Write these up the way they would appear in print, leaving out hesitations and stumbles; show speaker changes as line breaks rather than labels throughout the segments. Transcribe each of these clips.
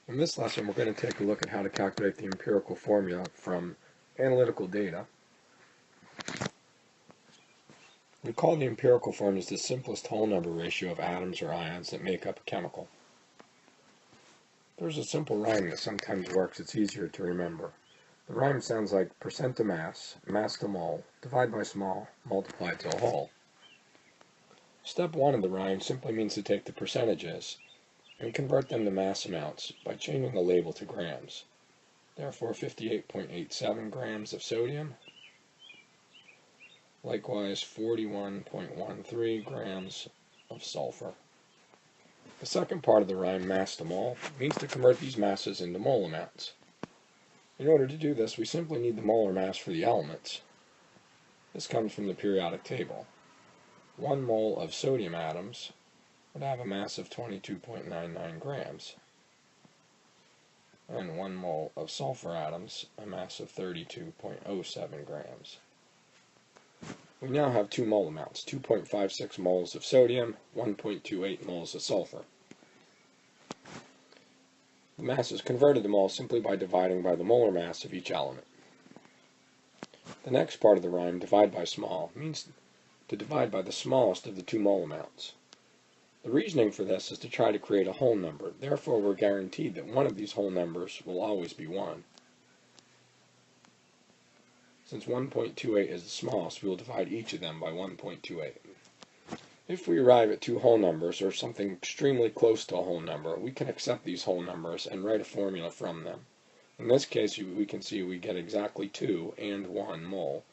In this lesson, we're going to take a look at how to calculate the empirical formula from analytical data. We call the empirical formula the simplest whole number ratio of atoms or ions that make up a chemical. There's a simple rhyme that sometimes works. It's easier to remember. The rhyme sounds like percent to mass, mass to mole, divide by small, multiply to a whole. Step 1 of the rhyme simply means to take the percentages and convert them to mass amounts by changing the label to grams. Therefore, 58.87 grams of sodium, likewise 41.13 grams of sulfur. The second part of the rhyme, mass to mole, means to convert these masses into mole amounts. In order to do this, we simply need the molar mass for the elements. This comes from the periodic table. 1 mole of sodium atoms would have a mass of 22.99 grams, and 1 mole of sulfur atoms a mass of 32.07 grams. We now have two mole amounts, 2.56 moles of sodium, 1.28 moles of sulfur. The mass is converted to moles simply by dividing by the molar mass of each element. The next part of the rhyme, divide by small, means to divide by the smallest of the two mole amounts. The reasoning for this is to try to create a whole number. Therefore, we're guaranteed that one of these whole numbers will always be 1. Since 1.28 is the smallest, we will divide each of them by 1.28. If we arrive at two whole numbers, or something extremely close to a whole number, we can accept these whole numbers and write a formula from them. In this case, we can see we get exactly 2 and 1 mole.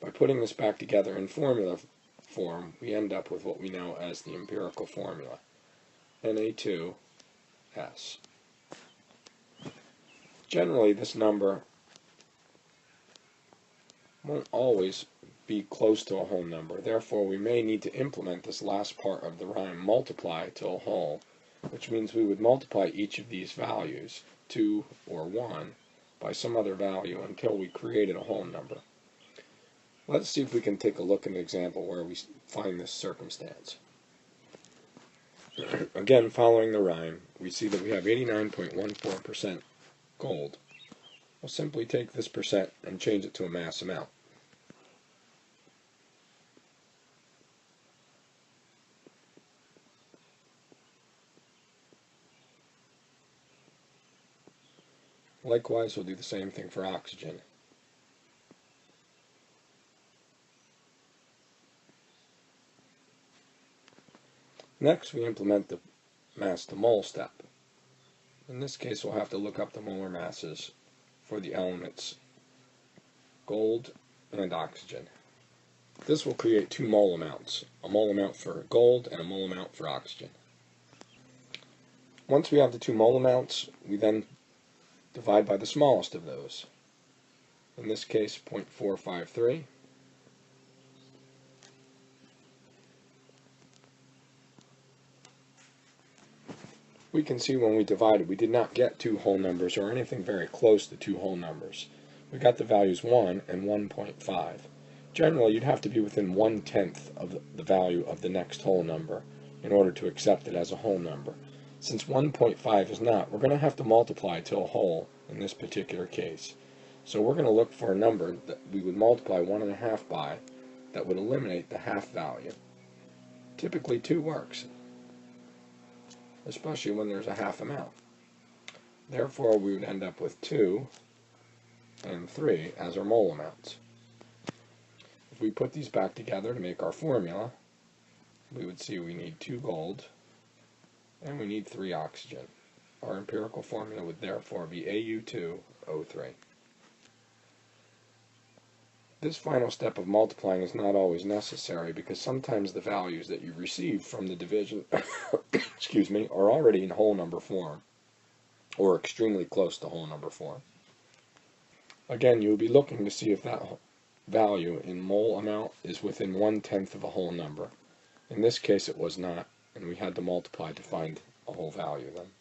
By putting this back together in formula form, we end up with what we know as the empirical formula, Na2S. Generally, this number won't always be close to a whole number. Therefore, we may need to implement this last part of the rhyme, multiply to a whole, which means we would multiply each of these values, 2 or 1, by some other value until we created a whole number. Let's see if we can take a look at an example where we find this circumstance. Again, following the rhyme, we see that we have 89.14% gold. We'll simply take this percent and change it to a mass amount. Likewise, we'll do the same thing for oxygen. Next, we implement the mass to mole step. In this case, we'll have to look up the molar masses for the elements gold and oxygen. This will create two mole amounts, a mole amount for gold and a mole amount for oxygen. Once we have the two mole amounts, we then divide by the smallest of those. In this case, 0.453. We can see when we divided, we did not get two whole numbers or anything very close to two whole numbers. We got the values 1 and 1.5. Generally, you'd have to be within 1/10 of the value of the next whole number in order to accept it as a whole number. Since 1.5 is not, we're going to have to multiply to a whole in this particular case. So we're going to look for a number that we would multiply 1.5 by that would eliminate the half value. Typically 2 works, especially when there's a half amount. Therefore, we would end up with 2 and 3 as our mole amounts. If we put these back together to make our formula, we would see we need 2 gold and we need 3 oxygen. Our empirical formula would therefore be AU2O3. This final step of multiplying is not always necessary because sometimes the values that you receive from the division excuse me, are already in whole number form or extremely close to whole number form. Again, you will be looking to see if that value in mole amount is within 1/10 of a whole number. In this case it was not, and we had to multiply to find a whole value then.